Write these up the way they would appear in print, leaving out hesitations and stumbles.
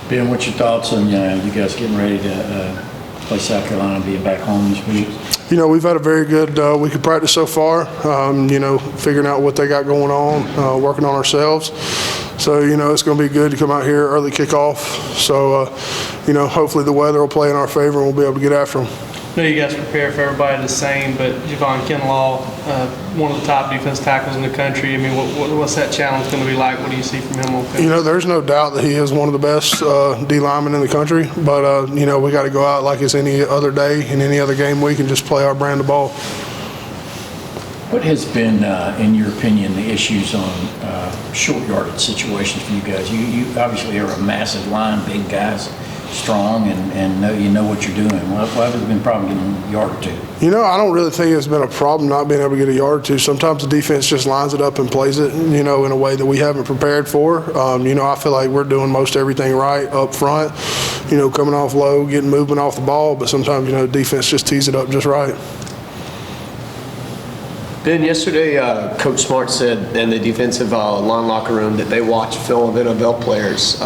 Ben, what's your thoughts on you guys getting ready to play South Carolina, being back home this week? You know, we've had a very good week of practice so far, you know, figuring out what they got going on, working on ourselves. So, you know, it's going to be good to come out here early kickoff. So, you know, hopefully the weather will play in our favor and we'll be able to get after them. I know you guys prepare for everybody the same, but Javon Kinlaw, one of the top defense tackles in the country. I mean, what's that challenge going to be like? What do you see from him on field? You know, there's no doubt that he is one of the best D linemen in the country. But, you know, we got to go out like it's any other day in any other game week and just play our brand of ball. What has been, in your opinion, the issues on short yardage situations for you guys? You obviously are a massive line, big guys, strong, and you know what you're doing. What has been a problem getting a yard or two? You know, I don't really think it's been a problem not being able to get a yard or two. Sometimes the defense just lines it up and plays it, you know, in a way that we haven't prepared for. You know, I feel like we're doing most everything right up front, you know, coming off low, getting movement off the ball, but sometimes, you know, the defense just tees it up just right. Ben, yesterday, Coach Smart said in the defensive line locker room that they watch film of NFL players,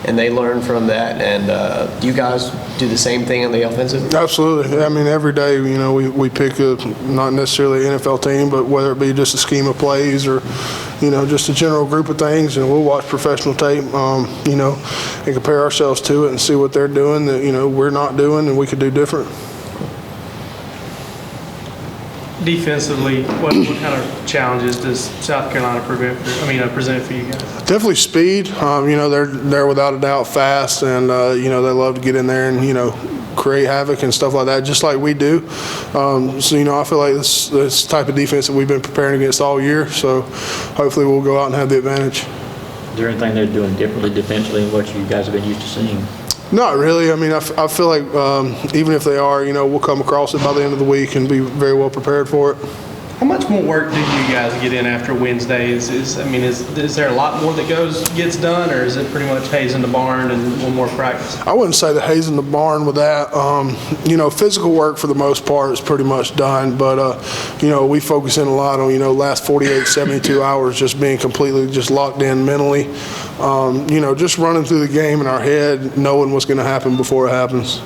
and they learn from that. And do you guys do the same thing on the offensive? Absolutely. I mean, every day, you know, we pick not necessarily an NFL team, but whether it be just a scheme of plays or, you know, just a general group of things, and we'll watch professional tape, you know, and compare ourselves to it and see what they're doing that, you know, we're not doing and we could do different. Defensively, what kind of challenges does South Carolina present for you guys? Definitely speed. You know, they're without a doubt fast, and you know, they love to get in there and, you know, create havoc and stuff like that, just like we do. So, you know, I feel like this type of defense that we've been preparing against all year. So, hopefully, we'll go out and have the advantage. Is there anything they're doing differently defensively than what you guys have been used to seeing? Not really. I mean, I feel like even if they are, you know, we'll come across it by the end of the week and be very well prepared for it. How much more work do you guys get in after Wednesday? Is there a lot more that gets done, or is it pretty much haze in the barn and one more practice? I wouldn't say the haze in the barn with that. You know, physical work for the most part is pretty much done, but you know, we focus in a lot on, you know, last 48, 72 hours just being completely just locked in mentally. You know, just running through the game in our head, knowing what's going to happen before it happens.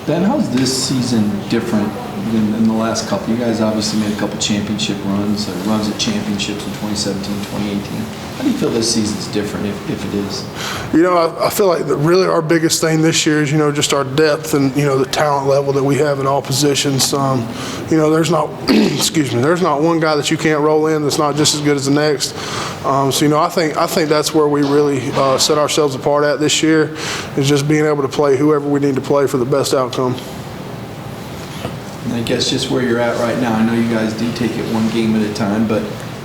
Ben, how's this season different than in the last couple? You guys obviously made a couple championship runs at championships in 2017, 2018. How do you feel this season's different, if it is? You know, I feel like really our biggest thing this year is, you know, just our depth and, you know, the talent level that we have in all positions. You know, there's not, excuse me, there's not one guy that you can't roll in that's not just as good as the next. So, you know, I think that's where we really set ourselves apart at this year, is just being able to play whoever we need to play for the best outcome. And I guess just where you're at right now, I know you guys do take it one game at a time, but,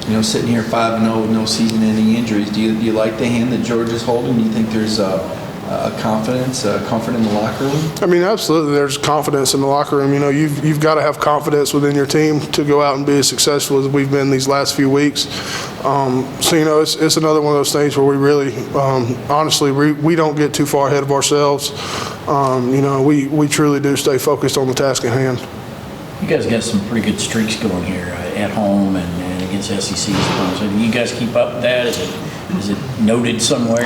you know, sitting here 5-0 with no season-ending injuries, do you like the hand that George is holding? Do you think there's comfort in the locker room? I mean, absolutely. There's confidence in the locker room. You know, you've got to have confidence within your team to go out and be as successful as we've been these last few weeks. So, you know, it's another one of those things where we really, honestly, we don't get too far ahead of ourselves. You know, we truly do stay focused on the task at hand. You guys got some pretty good streaks going here at home and against SEC opponents. So do you guys keep up with that? Is it noted somewhere?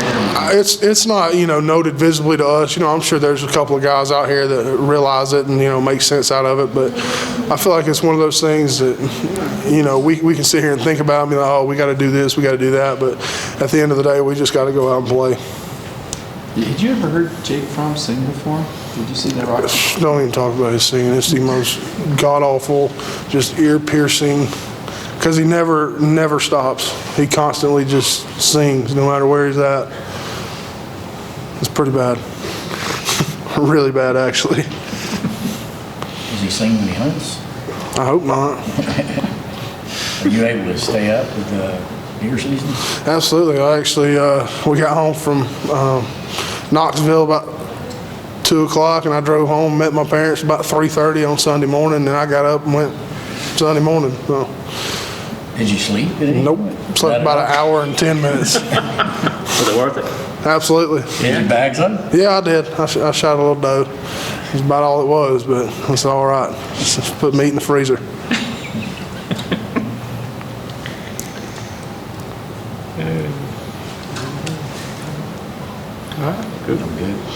It's not, you know, noted visibly to us. You know, I'm sure there's a couple of guys out here that realize it and, you know, make sense out of it. But I feel like it's one of those things that, you know, we can sit here and think about and be like, oh, we got to do this, we got to do that. But at the end of the day, we just got to go out and play. Did you ever heard Jake Fromm sing before? Did you see that rock? Don't even talk about his singing. It's the most god-awful, just ear-piercing, because he never stops. He constantly just sings no matter where he's at. It's pretty bad. Really bad, actually. Does he sing when he hunts? I hope not. Are you able to stay up with the deer season? Absolutely. I actually, we got home from Knoxville about 2 o'clock, and I drove home, met my parents about 3:30 on Sunday morning, and I got up and went Sunday morning. So. Did you sleep? Nope. Slept about an hour and 10 minutes. Was it worth it? Absolutely. Did your bags up? Yeah, I did. I shot a little doe. It was about all it was, but it's all right. Just put meat in the freezer. Good. I'm good.